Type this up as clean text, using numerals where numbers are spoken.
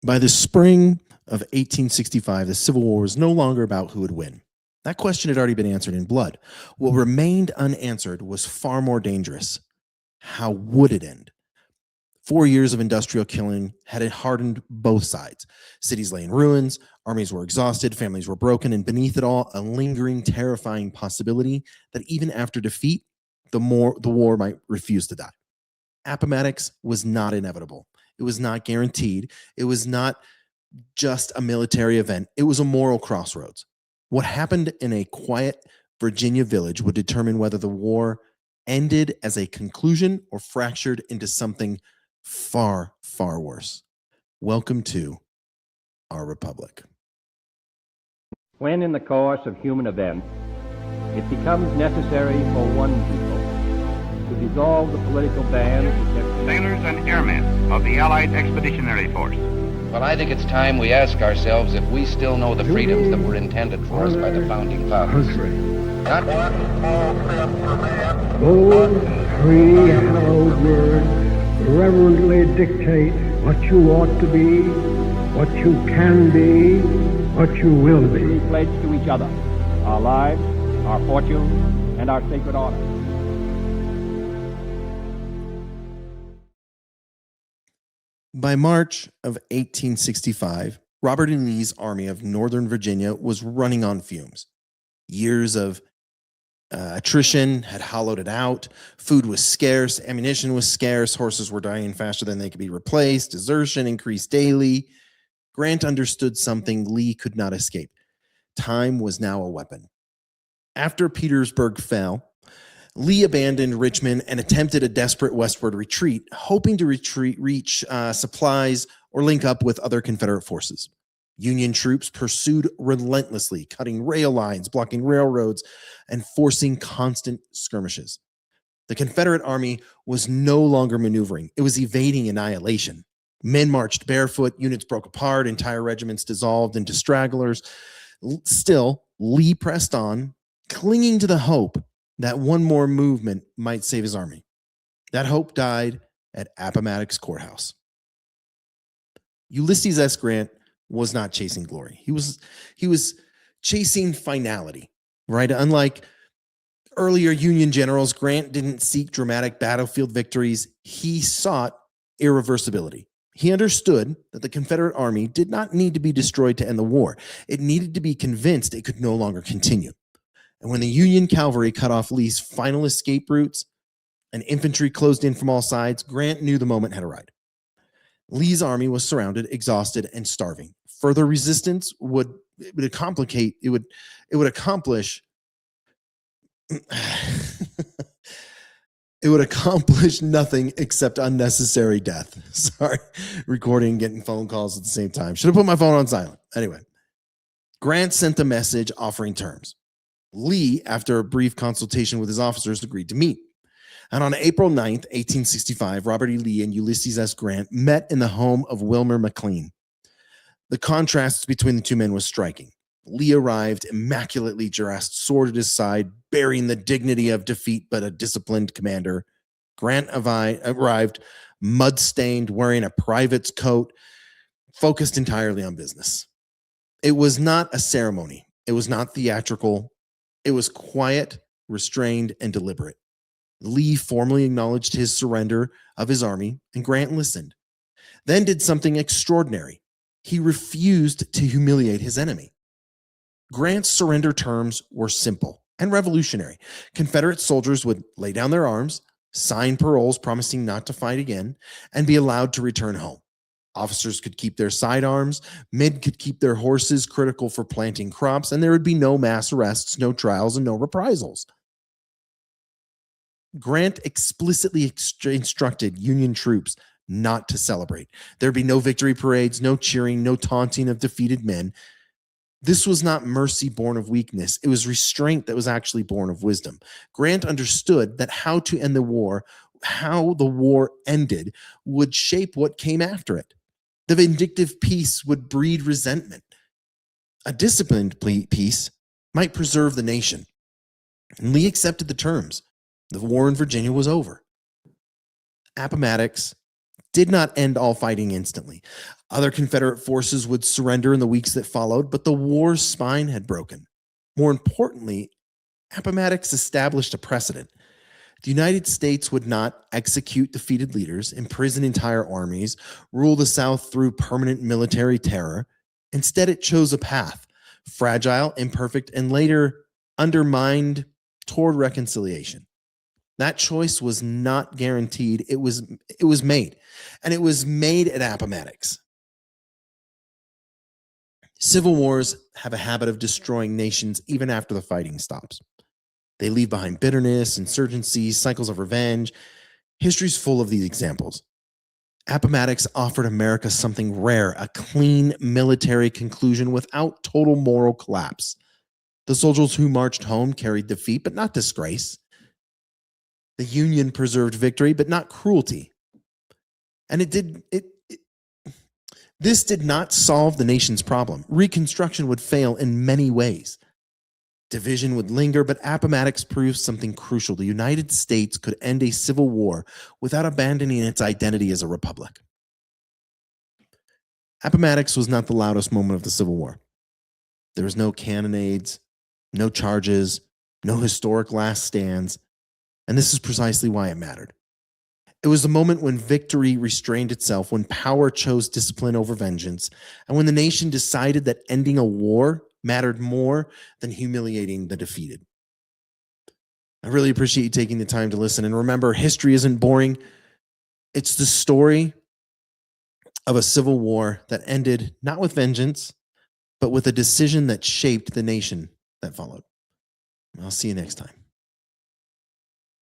By the spring of 1865, the Civil War was no longer about who would win. That question had already been answered in blood. What remained unanswered was far more dangerous. How would it end? 4 years of industrial killing had hardened both sides. Cities lay in ruins, armies were exhausted, families were broken, and beneath it all, a lingering, terrifying possibility that even after defeat, the war might refuse to die. Appomattox was not inevitable. It was not guaranteed. It was not just a military event. It was a moral crossroads. What happened in a quiet Virginia village would determine whether the war ended as a conclusion or fractured into something far, far worse. Welcome to our republic. When in the course of human events it becomes necessary for one people to dissolve the political band, sailors and airmen of the Allied Expeditionary Force. Well, I think it's time we ask ourselves if we still know the freedoms that were intended for us by the founding fathers. Not Those three hallowed words reverently dictate what you ought to be, what you can be, what you will be. we pledge to each other our lives, our fortunes, and our sacred honor. By March of 1865, Robert E. Lee's Army of Northern Virginia was running on fumes. Years of attrition had hollowed it out. Food was scarce. Ammunition was scarce. Horses were dying faster than they could be replaced. Desertion increased daily. Grant understood something Lee could not escape. Time was now a weapon. After Petersburg fell, Lee abandoned Richmond and attempted a desperate westward retreat, hoping to reach supplies or link up with other Confederate forces. Union troops pursued relentlessly, cutting rail lines, blocking railroads, and forcing constant skirmishes. The Confederate Army was no longer maneuvering. It was evading annihilation. Men marched barefoot, units broke apart, entire regiments dissolved into stragglers. Still, Lee pressed on, clinging to the hope that one more movement might save his army. That hope died at Appomattox Courthouse. Ulysses S. Grant was not chasing glory. He was chasing finality, right? Unlike earlier Union generals, Grant didn't seek dramatic battlefield victories. He sought irreversibility. He understood that the Confederate Army did not need to be destroyed to end the war. It needed to be convinced it could no longer continue. And when the Union cavalry cut off Lee's final escape routes and infantry closed in from all sides, Grant knew the moment had arrived. Lee's army was surrounded, exhausted, and starving. Further resistance would accomplish it would accomplish nothing except unnecessary death. Sorry, recording, getting phone calls at the same time. Should have put my phone on silent. Anyway, Grant sent a message offering terms. Lee, after a brief consultation with his officers, agreed to meet. And on April 9th, 1865, Robert E. Lee and Ulysses S. Grant met in the home of Wilmer McLean. The contrast between the two men was striking. Lee arrived immaculately dressed, sword at his side, bearing the dignity of defeat but a disciplined commander. Grant arrived mud-stained, wearing a private's coat, focused entirely on business. It was not a ceremony. It was not theatrical. It was quiet, restrained, and deliberate. Lee formally acknowledged his surrender of his army, and Grant listened. Then did something extraordinary. He refused to humiliate his enemy. Grant's surrender terms were simple and revolutionary. Confederate soldiers would lay down their arms, sign paroles promising not to fight again, and be allowed to return home. Officers could keep their sidearms, men could keep their horses critical for planting crops, and there would be no mass arrests, no trials, and no reprisals. Grant explicitly instructed Union troops not to celebrate. There'd be no victory parades, no cheering, no taunting of defeated men. This was not mercy born of weakness. It was restraint that was actually born of wisdom. Grant understood that how to end the war, how the war ended, would shape what came after it. The vindictive peace would breed resentment. A disciplined peace might preserve the nation. And Lee accepted the terms. The war in Virginia was over. Appomattox did not end all fighting instantly. Other Confederate forces would surrender in the weeks that followed, but the war's spine had broken. More importantly, Appomattox established a precedent. The United States would not execute defeated leaders, imprison entire armies, rule the South through permanent military terror. Instead, it chose a path, fragile, imperfect, and later undermined toward reconciliation. That choice was not guaranteed. It was made, and it was made at Appomattox. Civil wars have a habit of destroying nations even after the fighting stops. They leave behind bitterness, insurgencies, cycles of revenge. History's full of these examples. Appomattox offered America something rare, a clean military conclusion without total moral collapse. The soldiers who marched home carried defeat, but not disgrace. The Union preserved victory, but not cruelty. And this did not solve the nation's problem. Reconstruction would fail in many ways. Division would linger, but Appomattox proved something crucial. The United States could end a civil war without abandoning its identity as a republic. Appomattox was not the loudest moment of the Civil War. There was no cannonades, no charges, no historic last stands, and this is precisely why it mattered. It was the moment when victory restrained itself, when power chose discipline over vengeance, and when the nation decided that ending a war mattered more than humiliating the defeated. I really appreciate you taking the time to listen. And remember, history isn't boring. It's the story of a civil war that ended not with vengeance, but with a decision that shaped the nation that followed. I'll see you next time.